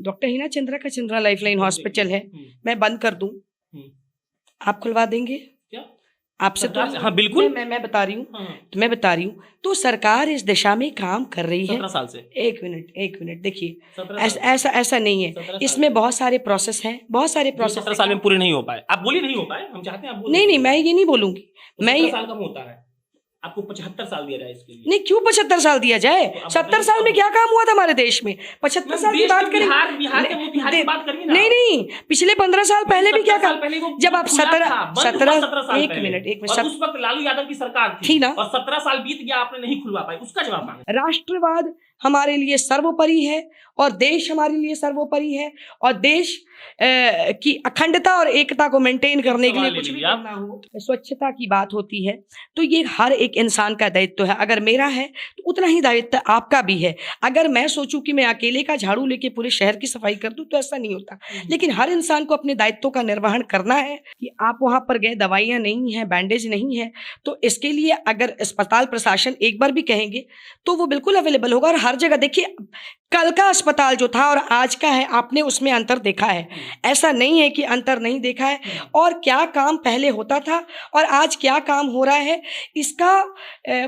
Doctor Hina Chandra का Chandra lifeline hospital है, मैं बंद कर दूं, आप खुलवा देंगे? क्या आपसे तो हाँ बिल्कुल, मैं बता रही हूँ, तो सरकार इस दिशा में काम कर रही है 17 साल से। एक मिनट देखिए, ऐसा नहीं है, इसमें बहुत सारे प्रोसेस हैं, बहुत सारे प्रोसेस 17 साल में पूरे नहीं हो पाए। आप बोलिए नहीं हो पाए, हम चाहते हैं आप नहीं, मैं ये नहीं बोलूंगी, मैं 17 साल कम होता है, आपको 75 साल दिया जाए इसके लिए। नहीं, क्यों 75 साल दिया जाए? 70 साल में क्या काम हुआ था हमारे देश में? 75 साल की बात करें, बिहार के मोतिहारी की बात करिए ना। नहीं, पिछले 15 साल पहले भी क्या काम? जब आप 17 एक मिनट उस वक्त लालू यादव की सरकार थी ना, और 17 साल बीत गया, आपने नहीं खुलवा पाई, उसका जवाब मांगे। राष्ट्रवाद हमारे लिए सर्वोपरि है और देश हमारे लिए सर्वोपरि है, और देश की अखंडता और एकता को मेंटेन करने के लिए कुछ भी करना हो, स्वच्छता की बात होती है, तो ये हर एक इंसान का दायित्व है। अगर मेरा है तो उतना ही दायित्व आपका भी है। अगर मैं सोचूं कि मैं अकेले का झाड़ू लेके पूरे शहर की सफाई कर दूं तो ऐसा नहीं होता, लेकिन हर इंसान को अपने दायित्वों का निर्वहन करना है। कि आप वहां पर गए, दवाइयां नहीं है, बैंडेज नहीं है, तो इसके लिए अगर अस्पताल प्रशासन एक बार भी कहेंगे तो वो बिल्कुल अवेलेबल होगा। और हर जगह देखिए, कल का अस्पताल जो था और आज का है, आपने उसमें अंतर देखा है, ऐसा नहीं है कि अंतर नहीं देखा है। और क्या काम पहले होता था और आज क्या काम हो रहा है, इसका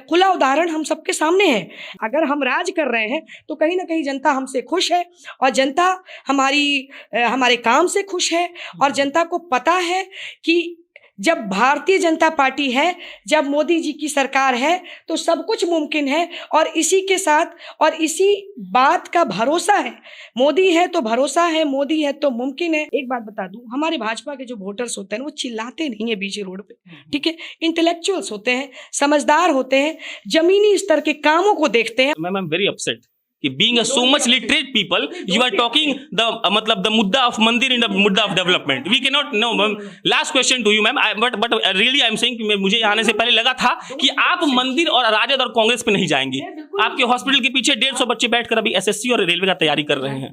खुला उदाहरण हम सबके सामने है। अगर हम राज कर रहे हैं तो कहीं ना कहीं जनता हमसे खुश है, और जनता हमारे काम से खुश है, और जनता को पता है कि जब भारतीय जनता पार्टी है, जब मोदी जी की सरकार है, तो सब कुछ मुमकिन है। और इसी के साथ और इसी बात का भरोसा है, मोदी है तो भरोसा है, मोदी है तो मुमकिन है। एक बात बता दूं, हमारे भाजपा के जो वोटर्स होते हैं वो चिल्लाते नहीं है बीच रोड पे, ठीक है, इंटेलेक्चुअल्स होते हैं, समझदार होते हैं, जमीनी स्तर के कामों को देखते हैं। Ma'am I am very upset कि being a so much literate people, you are talking the मतलब the मुद्दा of मंदिर in the मुद्दा of development. We cannot no ma'am. Last question to you ma'am. But really I am saying कि मुझे आने से पहले लगा था कि आप मंदिर और राजद और कांग्रेस पे नहीं जाएंगी। आपके हॉस्पिटल के पीछे 150 बच्चे बैठकर अभी एसएससी और रेलवे का तैयारी कर रहे हैं।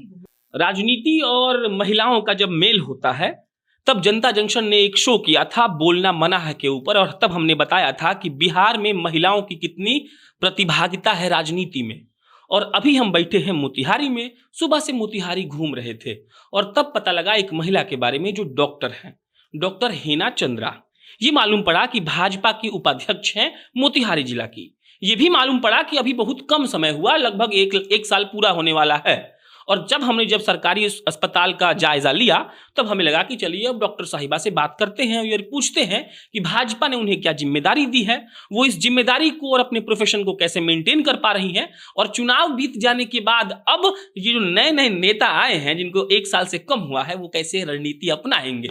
राजनीति और महिलाओं का जब मेल होता है, तब जनता जंक्शन ने एक शो किया था बोलना मना है के ऊपर, और तब हमने बताया था कि बिहार में महिलाओं की कितनी प्रतिभागिता है राजनीति में। और अभी हम बैठे हैं मोतिहारी में, सुबह से मोतिहारी घूम रहे थे, और तब पता लगा एक महिला के बारे में जो डॉक्टर हैं, डॉक्टर हिना चंद्रा। ये मालूम पड़ा कि भाजपा की उपाध्यक्ष हैं मोतिहारी जिला की। ये भी मालूम पड़ा कि अभी बहुत कम समय हुआ, लगभग एक साल पूरा होने वाला है। और जब सरकारी अस्पताल का जायजा लिया, तब हमें लगा कि चलिए अब डॉक्टर साहिबा से बात करते हैं और पूछते हैं कि भाजपा ने उन्हें क्या जिम्मेदारी दी है, वो इस जिम्मेदारी को और अपने प्रोफेशन को कैसे मेंटेन कर पा रही हैं, और चुनाव बीत जाने के बाद अब ये जो नए नए नेता आए हैं जिनको 1 साल से कम हुआ है, वो कैसे रणनीति अपनाएंगे।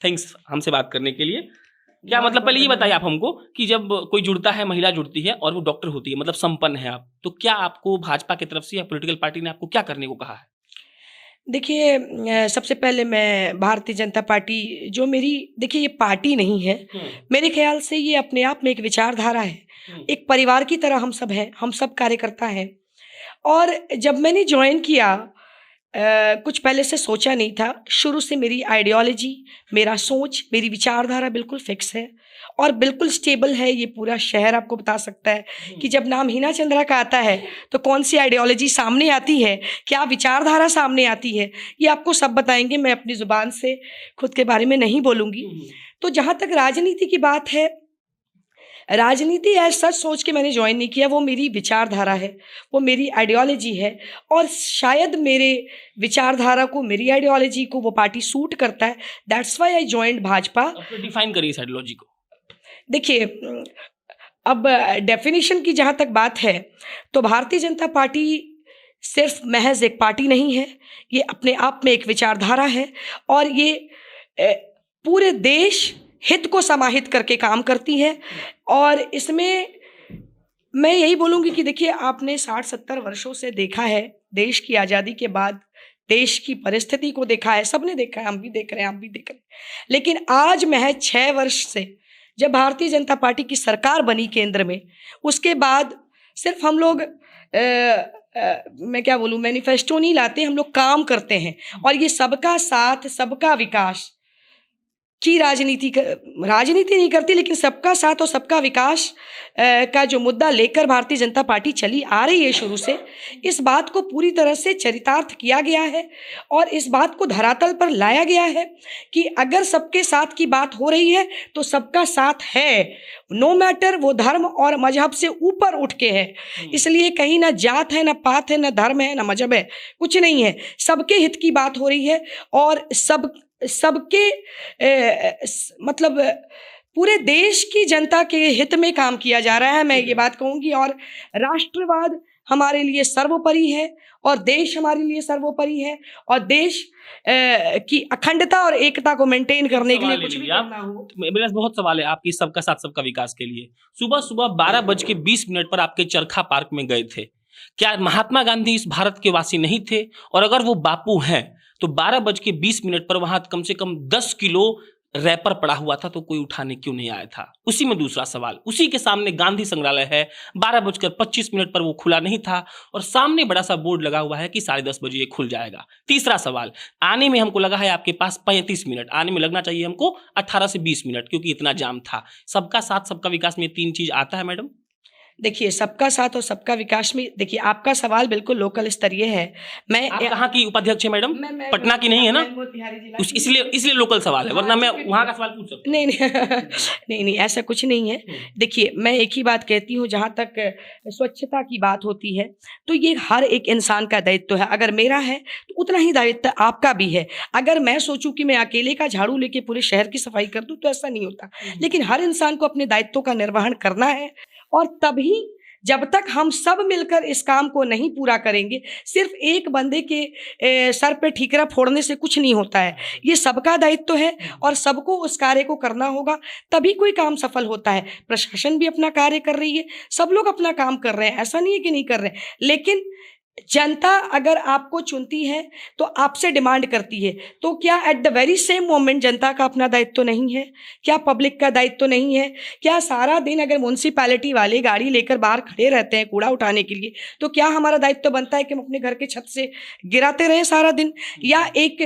थैंक्स हमसे बात करने के लिए। क्या मतलब, पहले ये बताइए आप हमको कि जब कोई जुड़ता है, महिला जुड़ती है और वो डॉक्टर होती है, मतलब संपन्न है आप, तो क्या आपको भाजपा की तरफ से या पॉलिटिकल पार्टी ने आपको क्या करने को कहा है? देखिए, सबसे पहले मैं भारतीय जनता पार्टी जो मेरी, देखिए ये पार्टी नहीं है, मेरे ख्याल से ये अपने आप में एक विचारधारा है, एक परिवार की तरह हम सब हैं, हम सब कार्यकर्ता हैं। और जब मैंने ज्वाइन किया, कुछ पहले से सोचा नहीं था, शुरू से मेरी आइडियोलॉजी, मेरा सोच, मेरी विचारधारा बिल्कुल फिक्स है और बिल्कुल स्टेबल है। ये पूरा शहर आपको बता सकता है कि जब नाम हिना चंद्रा का आता है तो कौन सी आइडियोलॉजी सामने आती है, क्या विचारधारा सामने आती है, ये आपको सब बताएंगे। मैं अपनी जुबान से खुद के बारे में नहीं बोलूँगी। तो जहाँ तक राजनीति की बात है, राजनीति ऐसा सच सोच के मैंने ज्वाइन नहीं किया, वो मेरी विचारधारा है, वो मेरी आइडियोलॉजी है, और शायद मेरे विचारधारा को, मेरी आइडियोलॉजी को वो पार्टी सूट करता है। That's why I joined Bhajpa. Define करिए इस आइडियोलॉजी को। देखिए, अब डेफिनेशन की जहाँ तक बात है, तो भारतीय जनता पार्टी सिर्फ महज एक पार्टी नहीं है, ये अपने आप में एक विचारधारा है, और ये पूरे देश हित को समाहित करके काम करती है। और इसमें मैं यही बोलूँगी कि देखिए, आपने 60-70 वर्षों से देखा है, देश की आज़ादी के बाद देश की परिस्थिति को देखा है, सबने देखा है, हम भी देख रहे हैं, आप भी देख रहे हैं। लेकिन आज महज 6 वर्ष से जब भारतीय जनता पार्टी की सरकार बनी केंद्र में, उसके बाद सिर्फ हम लोग मैं क्या बोलूँ, मैनिफेस्टो नहीं लाते, हम लोग काम करते हैं। और ये सबका साथ, सबका विकास, की राजनीति नहीं करती, लेकिन सबका साथ और सबका विकास का जो मुद्दा लेकर भारतीय जनता पार्टी चली आ रही है शुरू से, इस बात को पूरी तरह से चरितार्थ किया गया है और इस बात को धरातल पर लाया गया है कि अगर सबके साथ की बात हो रही है तो सबका साथ है, नो मैटर वो धर्म और मजहब से ऊपर उठ के है। इसलिए कहीं ना जात है, ना पात है, ना धर्म है, ना मजहब है, कुछ नहीं है, सबके हित की बात हो रही है और सबके मतलब पूरे देश की जनता के हित में काम किया जा रहा है, मैं ये बात कहूँगी। और राष्ट्रवाद हमारे लिए सर्वोपरि है और देश हमारे लिए सर्वोपरि है और देश की अखंडता और एकता को मेंटेन करने के लिए कुछ भी करना हो। मेरे पास बहुत सवाल है आपकी सबका साथ सबका विकास के लिए। सुबह सुबह 12:20 पर आपके चरखा पार्क में गए थे, क्या महात्मा गांधी इस भारत के वासी नहीं थे? और अगर वो बापू हैं तो 12:20 पर वहां कम से कम 10 किलो रैपर पड़ा हुआ था, तो कोई उठाने क्यों नहीं आया था? उसी में दूसरा सवाल, उसी के सामने गांधी संग्रहालय है, 12:25 पर वो खुला नहीं था और सामने बड़ा सा बोर्ड लगा हुआ है कि 10:30 बजे ये खुल जाएगा। तीसरा सवाल, आने में हमको लगा है आपके पास 35 मिनट, आने में लगना चाहिए हमको 18 से 20 मिनट, क्योंकि इतना जाम था। सबका साथ सबका विकास में 3 चीज आता है मैडम? देखिए, सबका साथ और सबका विकास में, देखिए आपका सवाल बिल्कुल लोकल स्तरीय है। मैं आप कहाँ की उपाध्यक्ष है मैडम? पटना की नहीं है ना? इसलिए लोकल सवाल है, वरना मैं वहाँ का सवाल पूछ सकता हूँ। नहीं, ऐसा कुछ नहीं है। देखिए, मैं एक ही बात कहती हूँ, जहाँ तक स्वच्छता की बात होती है तो ये हर एक इंसान का दायित्व है। अगर मेरा है तो उतना ही दायित्व आपका भी है। अगर मैं सोचूं कि मैं अकेले का झाड़ू लेके पूरे शहर की सफाई कर दूं तो ऐसा नहीं होता, लेकिन हर इंसान को अपने दायित्वों का निर्वहन करना है। और तभी जब तक हम सब मिलकर इस काम को नहीं पूरा करेंगे, सिर्फ एक बंदे के सर पे ठीकरा फोड़ने से कुछ नहीं होता है। ये सबका दायित्व है और सबको उस कार्य को करना होगा, तभी कोई काम सफल होता है। प्रशासन भी अपना कार्य कर रही है, सब लोग अपना काम कर रहे हैं, ऐसा नहीं है कि नहीं कर रहे हैं, लेकिन जनता अगर आपको चुनती है तो आपसे डिमांड करती है, तो क्या at the very same moment जनता का अपना दायित्व नहीं है? क्या पब्लिक का दायित्व नहीं है? क्या सारा दिन अगर म्यूनसिपैलिटी वाले गाड़ी लेकर बाहर खड़े रहते हैं कूड़ा उठाने के लिए, तो क्या हमारा दायित्व बनता है कि हम अपने घर के छत से गिराते रहें सारा दिन? या एक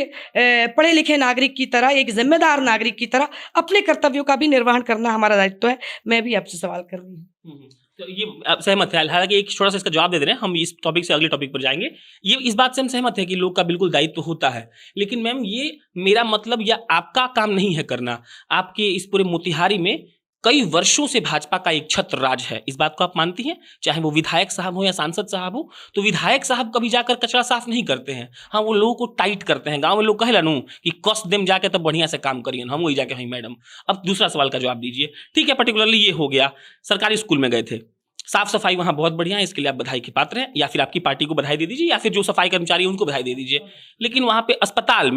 पढ़े लिखे नागरिक की तरह, एक जिम्मेदार नागरिक की तरह अपने कर्तव्यों का भी निर्वहन करना हमारा दायित्व है? मैं भी आपसे सवाल कर रही हूँ। तो ये आप सहमत है? हालांकि एक थोड़ा सा इसका जवाब दे दे रहे हैं, हम इस टॉपिक से अगले टॉपिक पर जाएंगे। ये इस बात से हम सहमत है कि लोग का बिल्कुल दायित्व होता है, लेकिन मैम ये मेरा मतलब या आपका काम नहीं है करना। आपके इस पूरे मोतिहारी में कई वर्षों से भाजपा का एक छत्र राज है, इस बात को आप मानती हैं? चाहे वो विधायक साहब हो या सांसद साहब हो, तो विधायक साहब कभी जाकर कचरा साफ नहीं करते हैं। हाँ, वो लोगों को टाइट करते हैं। गांव में लोग कहेला नू कि कस देम जाके तब बढ़िया से काम करिए, हम वही जाके वही मैडम। अब दूसरा सवाल का जवाब दीजिए। ठीक है, पर्टिकुलरली ये हो गया, सरकारी स्कूल में गए थे, साफ सफाई वहाँ बहुत बढ़िया है, इसके लिए आप बधाई के पात्र हैं, या फिर आपकी पार्टी को बधाई दे दीजिए, या फिर जो सफाई कर्मचारी है उनको बधाई दे दीजिए। लेकिन वहाँ पे अस्पताल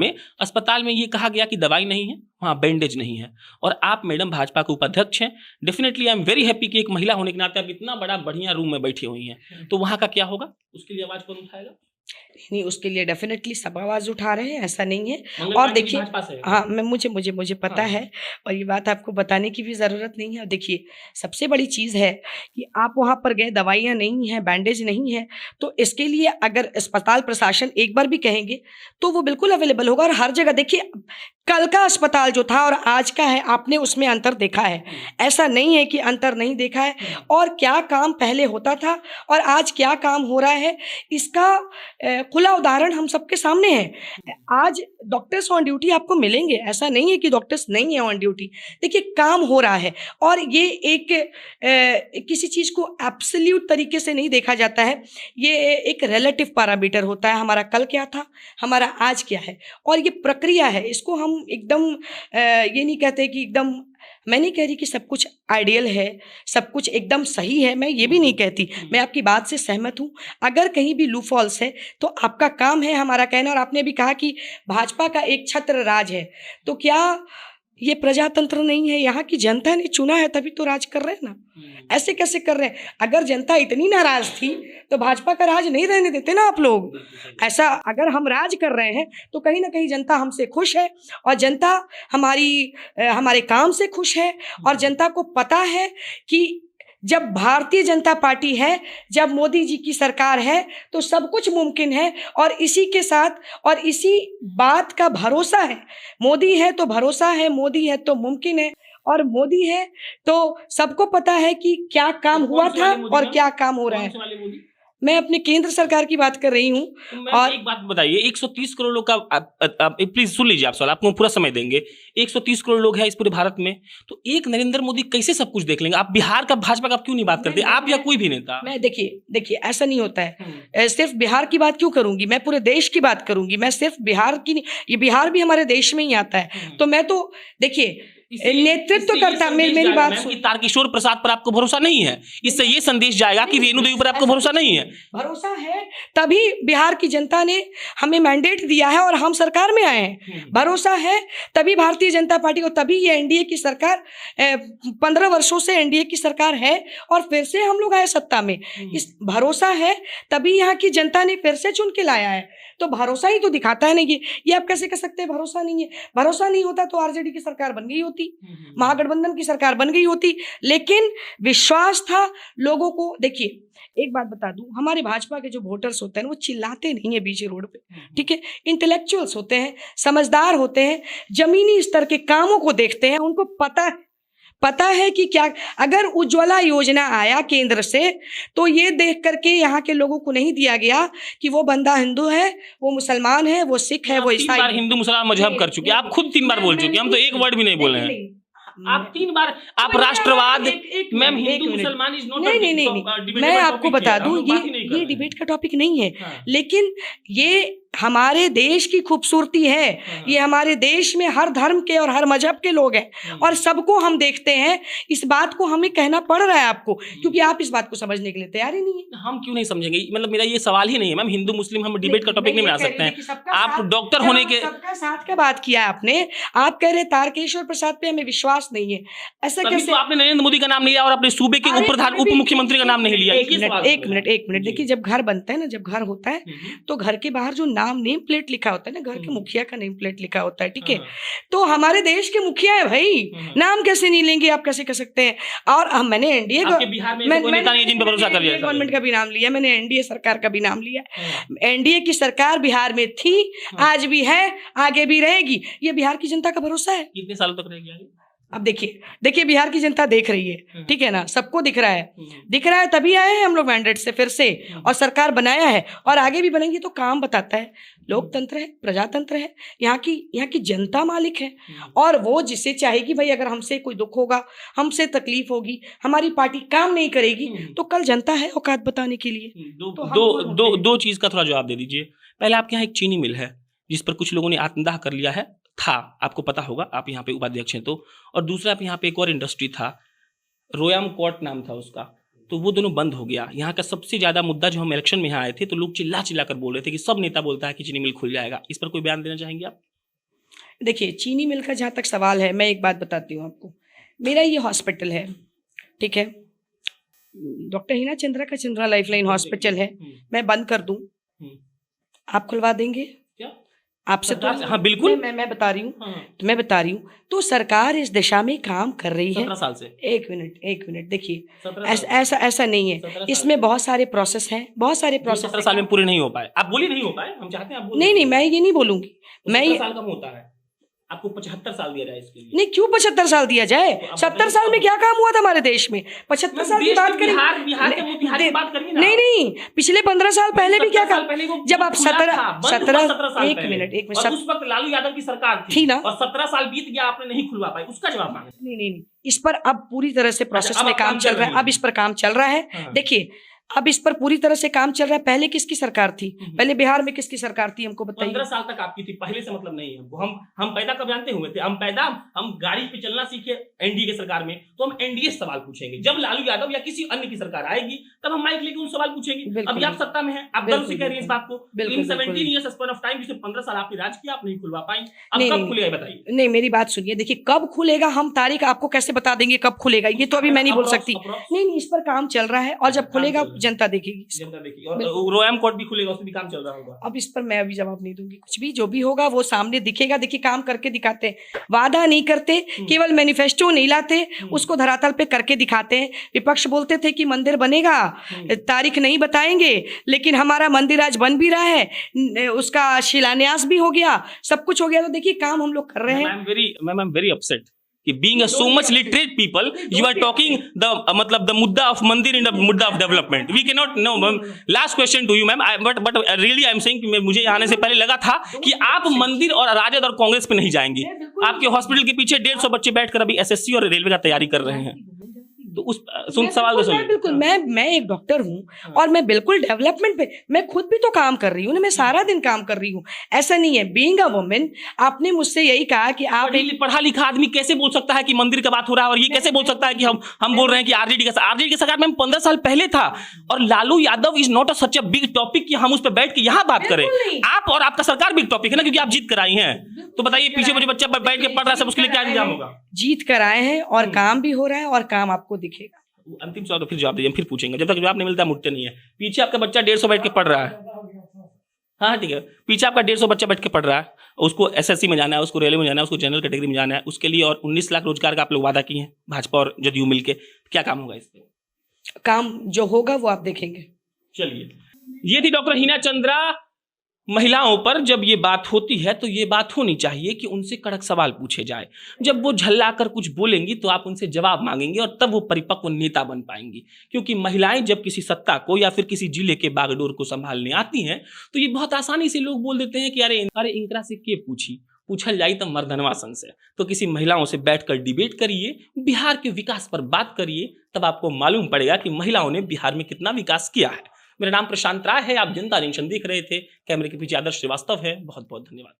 में ये कहा गया कि दवाई नहीं है, वहाँ बैंडेज नहीं है, और आप मैडम भाजपा के उपाध्यक्ष हैं। Definitely I am very happy कि एक महिला होने के नाते आप इतना बड़ा बढ़िया रूम में बैठी हुई हैं, तो वहाँ का क्या होगा? उसके लिए आवाज कौन उठाएगा? नहीं, उसके लिए डेफिनेटली सब आवाज उठा रहे हैं, ऐसा नहीं है। और देखिए, हाँ, मुझे पता है, और ये बात आपको बताने की भी ज़रूरत नहीं है। और देखिए, सबसे बड़ी चीज़ है कि आप वहाँ पर गए, दवाइयाँ नहीं हैं, बैंडेज नहीं है, तो इसके लिए अगर अस्पताल प्रशासन एक बार भी कहेंगे तो वो बिल्कुल अवेलेबल होगा। और हर जगह देखिए, कल का अस्पताल जो था और आज का है, आपने उसमें अंतर देखा है, ऐसा नहीं है कि अंतर नहीं देखा है। और क्या काम पहले होता था और आज क्या काम हो रहा है, इसका खुला उदाहरण हम सबके सामने है। आज डॉक्टर्स ऑन ड्यूटी आपको मिलेंगे, ऐसा नहीं है कि डॉक्टर्स नहीं है ऑन ड्यूटी। देखिए, काम हो रहा है, और ये एक किसी चीज़ को एब्सोल्यूट तरीके से नहीं देखा जाता है, ये एक रिलेटिव पैरामीटर होता है। हमारा कल क्या था, हमारा आज क्या है, और ये प्रक्रिया है। इसको हम एकदम ये नहीं कहते कि एकदम, मैं नहीं कह रही कि सब कुछ आइडियल है, सब कुछ एकदम सही है, मैं ये भी नहीं कहती। मैं आपकी बात से सहमत हूँ। अगर कहीं भी लू फॉल्स है तो आपका काम है हमारा कहना। और आपने भी कहा कि भाजपा का एक छत्र राज है, तो क्या ये प्रजातंत्र नहीं है? यहाँ की जनता ने चुना है, तभी तो राज कर रहे हैं ना। ऐसे कैसे कर रहे हैं? अगर जनता इतनी नाराज थी तो भाजपा का राज नहीं रहने देते ना आप लोग। ऐसा अगर हम राज कर रहे हैं तो कहीं ना कहीं जनता हमसे खुश है, और जनता हमारे काम से खुश है, और जनता को पता है कि जब भारतीय जनता पार्टी है, जब मोदी जी की सरकार है, तो सब कुछ मुमकिन है। और इसी के साथ और इसी बात का भरोसा है, मोदी है तो भरोसा है, मोदी है तो मुमकिन है, और मोदी है तो सबको पता है कि क्या काम हुआ था और क्या काम हो रहा है। मैं अपने केंद्र सरकार की बात कर रही हूँ। तो और एक बात बताइए, 130 करोड़ लोग का, प्लीज सुन लीजिए आप सवाल, आपको पूरा समय देंगे। 130 करोड़ लोग हैं इस पूरे भारत में, तो एक नरेंद्र मोदी कैसे सब कुछ देख लेंगे? आप बिहार का, भाजपा का आप क्यों नहीं बात करते, आप या कोई भी नेता? मैं देखिए ऐसा नहीं होता है। सिर्फ बिहार की बात क्यों करूंगी, मैं पूरे देश की बात करूंगी। मैं सिर्फ बिहार की नहीं, ये बिहार भी हमारे देश में ही आता है। तो मैं तो देखिए नेतृत्व करता, मेरी बात सुन। तारकिशोर प्रसाद पर आपको भरोसा नहीं है, इससे ये संदेश जाएगा कि रेणु देवी पर आपको भरोसा नहीं है। भरोसा है तभी बिहार की जनता ने हमें मैंडेट दिया है और हम सरकार में आए हैं। भरोसा है तभी भारतीय जनता पार्टी को, तभी ये एनडीए की सरकार 15 वर्षों से एनडीए की सरकार है और फिर से हम लोग आए सत्ता में। इस भरोसा है तभी यहाँ की जनता ने फिर से चुन के लाया है। तो भरोसा ही तो दिखाता है ना ये आप कैसे कह सकते हैं भरोसा नहीं है? भरोसा नहीं होता तो आरजेडी की सरकार बन गई होती, महागठबंधन की सरकार बन गई होती। लेकिन विश्वास था लोगों को। देखिए एक बात बता दूं, हमारे भाजपा के जो वोटर्स होते हैं वो चिल्लाते नहीं है बीच रोड पे, ठीक है? इंटेलेक्चुअल्स होते हैं, समझदार होते हैं, जमीनी स्तर के कामों को देखते हैं। उनको पता है कि क्या, अगर उज्ज्वला योजना आया केंद्र से तो ये देख करके यहाँ के लोगों को नहीं दिया गया कि वो बंदा हिंदू है, वो मुसलमान है, वो सिख है, वो ईसाई है। हिंदू मुसलमान मजहब कर चुके, आप खुद 3 बार बोल चुके, हम तो एक वर्ड भी नहीं बोले हैं। आप 3 बार, आप राष्ट्रवाद, मैम हिंदू मुसलमान इज नॉट, नहीं, मैं आपको बता दूं ये डिबेट का टॉपिक नहीं है। लेकिन ये हमारे देश की खूबसूरती है। ये हमारे देश में हर धर्म के और हर मजहब के लोग हैं और सबको हम देखते हैं। इस बात को हमें कहना पड़ रहा है आपको, क्योंकि आप इस बात को समझने के लिए तैयार ही नहीं है। हम क्यों नहीं समझेंगे? मतलब मेरा ये सवाल ही नहीं है मैम, हिंदू मुस्लिम हम डिबेट का टॉपिक नहीं बना सकते हैं। आप डॉक्टर होने के, सबका साथ का बात किया आपने, आप कह रहे तारकेश्वर प्रसाद पे हमें विश्वास नहीं है, ऐसा कैसे? तो आपने नरेंद्र मोदी का नाम लिया और अपने सूबे के उप मुख्यमंत्री का नाम नहीं लिया। एक मिनट देखिए, जब घर बनता है ना, जब घर होता है तो घर के बाहर जो नेम प्लेट लिखा होता है ना, घर के मुखिया का नेम प्लेट लिखा होता है, ठीक है? तो हमारे देश के मुखिया है भाई, नाम कैसे नहीं लेंगे? आप कैसे कह सकते हैं? और मैंने एनडीए गवर्नमेंट का भी नाम लिया, मैंने एनडीए सरकार का भी नाम लिया। एनडीए की सरकार बिहार में थी, आज भी है, आगे भी रहेगी। ये बिहार की जनता का भरोसा है। कितने सालों तक रहेगी? अब देखिए बिहार की जनता देख रही है, ठीक है ना? सबको दिख रहा है, तभी आए हैं हम लोग मैंडेट से फिर से, और सरकार बनाया है और आगे भी बनेंगे। तो काम बताता है, लोकतंत्र है, प्रजातंत्र है, यहाँ की जनता मालिक है और वो जिसे चाहेगी भाई, अगर हमसे कोई दुख होगा, हमसे तकलीफ होगी, हमारी पार्टी काम नहीं करेगी, तो कल जनता है औकात बताने के लिए। दो चीज का थोड़ा जवाब दे दीजिए। पहले आपके यहाँ एक चीनी मिल है जिस पर कुछ लोगों ने आत्मदाह कर लिया है, आपको पता होगा, आप यहाँ पे उपाध्यक्ष हैं तो। और दूसरा आप यहाँ पे एक और इंडस्ट्री था, रोयाम कोर्ट नाम था उसका, तो वो दोनों बंद हो गया। यहाँ का सबसे ज्यादा मुद्दा, जो हम इलेक्शन में यहाँ आए थे तो लोग चिल्ला कर बोल रहे थे कि सब नेता बोलता है कि चीनी मिल खुल जाएगा, इस पर कोई बयान देना चाहेंगे आप? देखिए चीनी मिल का जहाँ तक सवाल है, मैं एक बात बताती हूँ आपको। मेरा ये हॉस्पिटल है, ठीक है, डॉक्टर हिना चंद्रा का चंद्रा लाइफलाइन हॉस्पिटल है, मैं बंद कर दूं, आप खुलवा देंगे? आपसे तो हाँ बिल्कुल, मैं बता रही हूँ तो सरकार इस दिशा में काम कर रही है 17 साल से। एक मिनट देखिए, ऐसा नहीं है, इसमें बहुत सारे प्रोसेस हैं, 17 साल में पूरे नहीं हो पाए। आप बोलिए नहीं हो पाए, हम चाहते हैं आप नहीं, मैं ये नहीं बोलूंगी। मैं 17 साल कम होता है, आपको 75 साल दिया जाए इसके लिए। नहीं, क्यों 75 साल दिया जाए? 70 साल में क्या काम हुआ था हमारे देश में? 75 साल की बात करें, नहीं, पिछले 15 साल पहले भी क्या काम? जब आप 17 एक मिनट उस वक्त लालू यादव की सरकार थी ना, और 17 साल बीत गया, आपने नहीं खुलवा पाई, उसका जवाब मांगे। नहीं, इस पर अब पूरी तरह से प्रोसेस में काम चल रहा है। अब इस पर काम चल रहा है, देखिए अब इस पर पूरी तरह से काम चल रहा है। पहले किसकी सरकार थी? पहले बिहार में किसकी सरकार थी, हमको बताइए। 15 साल तक आपकी थी, पहले से मतलब नहीं है। हम पैदा कब जानते हुए थे? हम गाड़ी पे चलना सीखे एनडीए की सरकार में, तो हम एनडीए से सवाल पूछेंगे। जब लालू यादव या किसी अन्य की सरकार आएगी तब हम माइक लेके उन सवाल पूछेंगे। अभी आप सत्ता में हैं, आप गर्व से कह रही हैं इस बात को। इन 17 ईयर्स स्पैन ऑफ टाइम, जिसमें 15 साल आपने राज किया, आप नहीं खुलवा पाई, अब कब खुलेगा बताइए? नहीं, मेरी बात सुनिए, देखिए कब खुलेगा हम तारीख आपको कैसे बता देंगे कब खुलेगा, ये तो अभी मैं नहीं बोल सकती। नहीं, इस पर काम चल रहा है और जब खुलेगा जनता देखेगी इसको। जनता देखिए, और रोयम कोर्ट भी खुलेगा, उसमें भी काम चल रहा होगा। अब इस पर मैं अभी जवाब नहीं दूंगी, कुछ भी जो भी होगा वो सामने दिखेगा। देखिए काम करके दिखाते हैं, वादा नहीं करते, केवल मैनिफेस्टो नहीं लाते, उसको धरातल पे करके दिखाते हैं। विपक्ष बोलते थे कि मंदिर बनेगा, तारीख नहीं बताएंगे, लेकिन हमारा मंदिर आज बन भी रहा है, उसका शिलान्यास भी हो गया, सब कुछ हो गया। तो देखिए काम हम लोग कर रहे हैं। आई एम वेरी अपसेट कि being a so much literate people, you are talking the मतलब the मुद्दा of मंदिर in the मुद्दा of development. We cannot no ma'am. Last question to you ma'am. But really I am saying कि मुझे आने से पहले लगा था कि आप मंदिर और राजद और कांग्रेस पे नहीं जाएंगी। आपके हॉस्पिटल के पीछे 150 बच्चे बैठकर अभी एसएससी और रेलवे का तैयारी कर रहे हैं। तो उस सवाल तो सुनिए। बिल्कुल मैं एक डॉक्टर हूँ और मैं बिल्कुल डेवलपमेंट पे, मैं खुद भी तो काम कर रही हूँ ना, मैं सारा दिन काम कर रही हूँ। ऐसा नहीं है। बीइंग अ वुमेन, आपने मुझसे यही कहा कि आप एक पढ़ा लिखा आदमी कैसे बोल सकता है कि मंदिर का बात हो रहा है, और ये कैसे बोल सकता है कि हम बोल रहे हैं कि आरजेडी के सरकार में 15 साल पहले था, और Lalu Yadav is not such a big topic कि हम उस पर बैठ के यहाँ बात करें। आप और आपका सरकार बिग टॉपिक है ना, क्योंकि आप जीत कर आई हैं। तो बताइए, पीछे मुझे बच्चा बैठ के पढ़ रहा है, सब उसके लिए क्या इंतजाम होगा? जीत कर आए हैं और काम भी हो रहा है और काम आपको दिखेगा। अंतिम सवाल तो फिर जवाब दीजिए, फिर पूछेंगे। जब तक जवाब नहीं मिलता मुझसे नहीं है। पीछे आपका बच्चा 150 बैठ के पढ़ रहा है, हाँ ठीक है, पीछे आपका 150 बच्चा बैठ के पढ़ रहा है, उसको एसएससी में जाना है, उसको रेलवे में जाना है, उसको जनरल कैटेगरी में जाना है, उसके लिए और 19 लाख रोजगार का आप लोग वादा किए हैं, भाजपा और जदयू मिलके। क्या काम होगा इस पे? काम जो होगा वो आप देखेंगे। चलिए, ये थी डॉक्टर हिना चंद्रा। महिलाओं पर जब ये बात होती है तो ये बात होनी चाहिए कि उनसे कड़क सवाल पूछे जाए। जब वो झल्ला कर कुछ बोलेंगी तो आप उनसे जवाब मांगेंगे, और तब वो परिपक्व नेता बन पाएंगी। क्योंकि महिलाएं जब किसी सत्ता को या फिर किसी जिले के बागडोर को संभालने आती हैं तो ये बहुत आसानी से लोग बोल देते हैं कि अरे इंकरा से के पूछल जाई तो मर्दनवा संघ से। तो किसी महिलाओं से बैठकर डिबेट करिए, बिहार के विकास पर बात करिए, तब आपको मालूम पड़ेगा कि महिलाओं ने बिहार में कितना विकास किया है। मेरा नाम प्रशांत राय है, आप जनता जंक्शन देख रहे थे। कैमरे के पीछे आदर्श श्रीवास्तव है। बहुत बहुत धन्यवाद।